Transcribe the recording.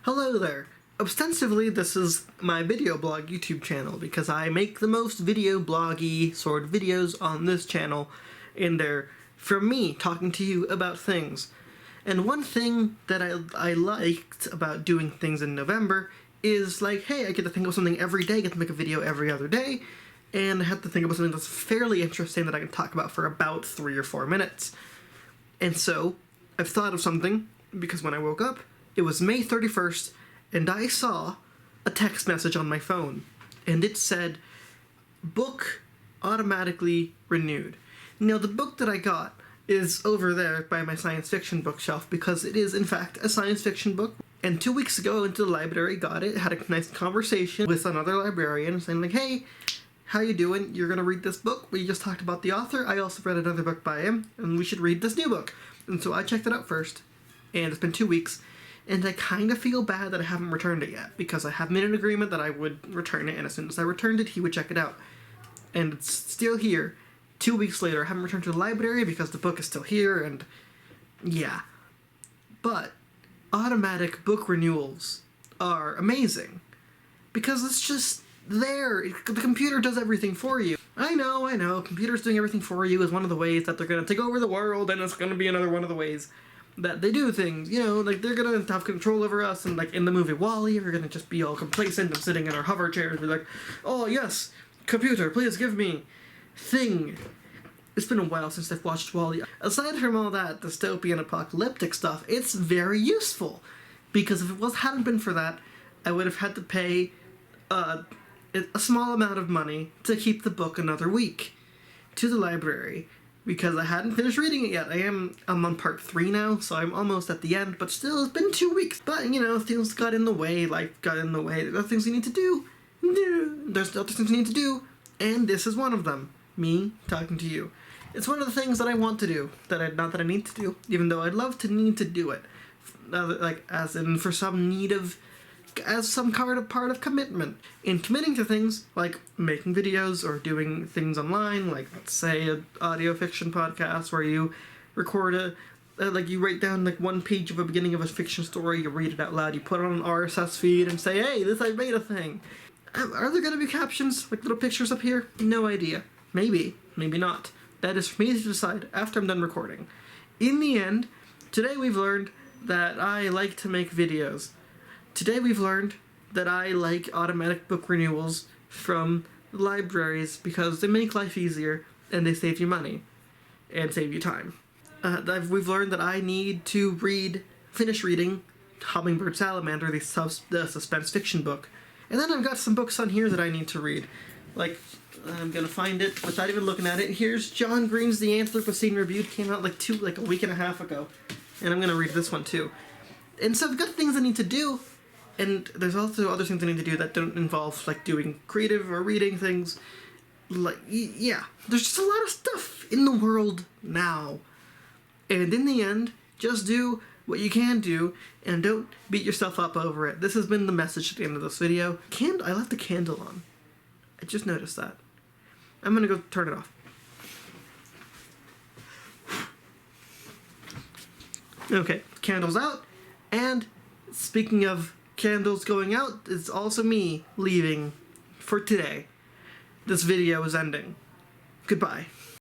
Hello there. Ostensibly, this is my video blog YouTube channel because I make the most video bloggy sort of videos on this channel, and they're from me talking to you about things. And one thing that I liked about doing things in November is like, hey, I get to think about something every day, get to make a video every other day, and I have to think about something that's fairly interesting that I can talk about for about 3 or 4 minutes. And so, I've thought of something, because when I woke up, it was May 31st, and I saw a text message on my phone, and it said, book automatically renewed. Now, the book that I got is over there by my science fiction bookshelf, because it is, in fact, a science fiction book. And 2 weeks ago, I went to the library, got it, had a nice conversation with another librarian, saying like, hey, how you doing? You're gonna read this book? We just talked about the author. I also read another book by him, and we should read this new book. And so I checked it out first, and it's been 2 weeks, and I kind of feel bad that I haven't returned it yet, because I have made an agreement that I would return it, and as soon as I returned it, he would check it out. And it's still here. 2 weeks later, I haven't returned to the library because the book is still here, and yeah. But automatic book renewals are amazing, because it's just there. The computer does everything for you. I know, computers doing everything for you is one of the ways that they're going to take over the world, and it's going to be another one of the ways that they do things, you know, like they're going to have control over us, and like in the movie WALL-E, we're going to just be all complacent and sitting in our hover chairs, be like, oh yes, computer, please give me thing. It's been a while since I've watched WALL-E. Aside from all that dystopian apocalyptic stuff, it's very useful, because if it hadn't been for that, I would have had to pay a small amount of money to keep the book another week to the library, because I hadn't finished reading it yet. I'm on part 3 now, so I'm almost at the end, but still, it's been 2 weeks. But, you know, things got in the way, life got in the way, there are things you need to do. There's other things you need to do, and this is one of them. Me talking to you. It's one of the things that I want to do, not that I need to do, even though I'd love to need to do it. Like, as in for some need of, as some part of commitment. In committing to things like making videos or doing things online, like let's say an audio fiction podcast where you record like you write down like one page of a beginning of a fiction story, you read it out loud, you put it on an RSS feed and say, hey, I made a thing. Are there gonna be captions, like little pictures up here? No idea. Maybe, maybe not. That is for me to decide after I'm done recording. In the end, today we've learned that I like to make videos. Today we've learned that I like automatic book renewals from libraries because they make life easier and they save you money and save you time. We've learned that I need to finish reading Hummingbird Salamander, the suspense fiction book. And then I've got some books on here that I need to read. Like, I'm gonna find it without even looking at it. Here's John Green's The Anthropocene Reviewed, came out like a week and a half ago. And I'm gonna read this one too. And so I've got things I need to do. And there's also other things I need to do that don't involve, like, doing creative or reading things. Like, yeah. There's just a lot of stuff in the world now. And in the end, just do what you can do, and don't beat yourself up over it. This has been the message at the end of this video. I left the candle on. I just noticed that. I'm gonna go turn it off. Okay, candle's out, and speaking of candles going out, it's also me leaving for today. This video is ending. Goodbye.